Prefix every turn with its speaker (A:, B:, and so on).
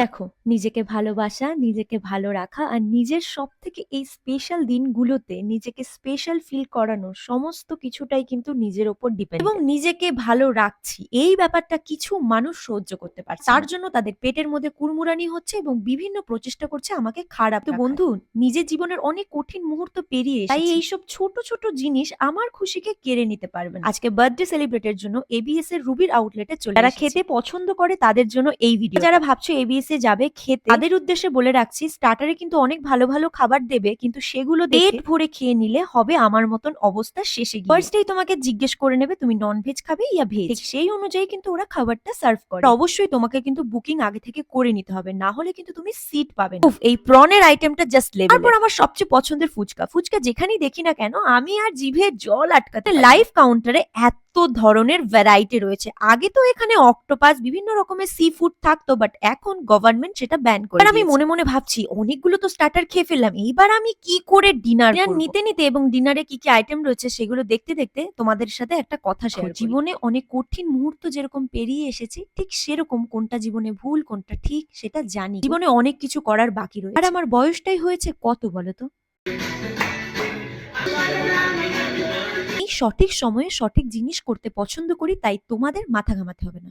A: দেখো, নিজেকে ভালোবাসা, নিজেকে ভালো রাখা আর নিজের সবথেকে এই স্পেশাল দিনগুলোতে নিজেকে স্পেশাল ফিল করানোর সমস্ত কিছুটাই কিন্তু নিজের ওপর ডিপেন্ড এবং নিজেকে ভালো রাখছি এই ব্যাপারটা কিছু মানুষ সহ্য করতে পারছে তার জন্য তাদের পেটের মধ্যে কুড়মুড়ানি হচ্ছে এবং বিভিন্ন প্রচেষ্টা করছে আমাকে খারাপ তো বন্ধু, নিজের জীবনের অনেক কঠিন মুহূর্ত পেরিয়ে তাই এইসব ছোট ছোট জিনিস আমার খুশিকে কেড়ে নিতে পারবে না। আজকে বার্থডে সেলিব্রেটের জন্য এবিএস এর রুবির আউটলেটে চলে যারা খেতে পছন্দ করে তাদের জন্য এই ভিডিও। যারা ভাবছো এবিএস এ যাবে খেতে, তাদের উদ্দেশ্যে বলে রাখছি স্টার্টারে কিন্তু অনেক ভালো ভালো খাবার দেবে, কিন্তু সেগুলো পেট ভরে খেয়ে নিলে হবে আমার মতন অবস্থা শেষে গিয়ে। ফার্স্টেই তোমাকে জিজ্ঞেস করে নেবে তুমি নন ভেজ খাবে ইয়া ভেজ, ঠিক সেই অনুযায়ী কিন্তু ওরা খাবারটা সার্ভ করে। অবশ্যই তোমাকে কিন্তু বুকিং আগে থেকে করে নিতে হবে, না হলে কিন্তু তুমি সিট পাবে না। উফ, এই প্রনের আইটেমটা জাস্ট লেভেল। তারপর আমার সবচেয়ে পছন্দের ফুচকা। ফুচকা যেখানেই দেখি না কেন আমি আর জিভে জল আটকাতে লাইভ কাউন্টারে এত ধরনের ভ্যারাইটি রয়েছে। আগে তো এখানে অক্টোপাস বিভিন্ন রকমের সি ফুড থাকতো, বাট এখন গভর্নমেন্ট সেটা ব্যান করে দিয়েছে। আমি মনে মনে ভাবছি অনেকগুলো তো স্টার্টার খেয়ে ফেললাম, এইবার আমি কি করে ডিনার নিতে নিতে এবং ডিনারে কি কি আইটেম রয়েছে সেগুলো দেখতে দেখতে তোমাদের সাথে একটা কথা শেয়ার করি। জীবনে অনেক কঠিন মুহূর্ত যেরকম পেরিয়ে এসেছি, ঠিক সেরকম কোনটা জীবনে ভুল কোনটা ঠিক সেটা জানি। জীবনে অনেক কিছু করার বাকি রয়েছে। আর আমার বয়সটাই হয়েছে কত বলো তো? এই সঠিক সময়ে সঠিক জিনিস করতে পছন্দ করি, তাই তোমাদের মাথা ঘামাতে হবে না।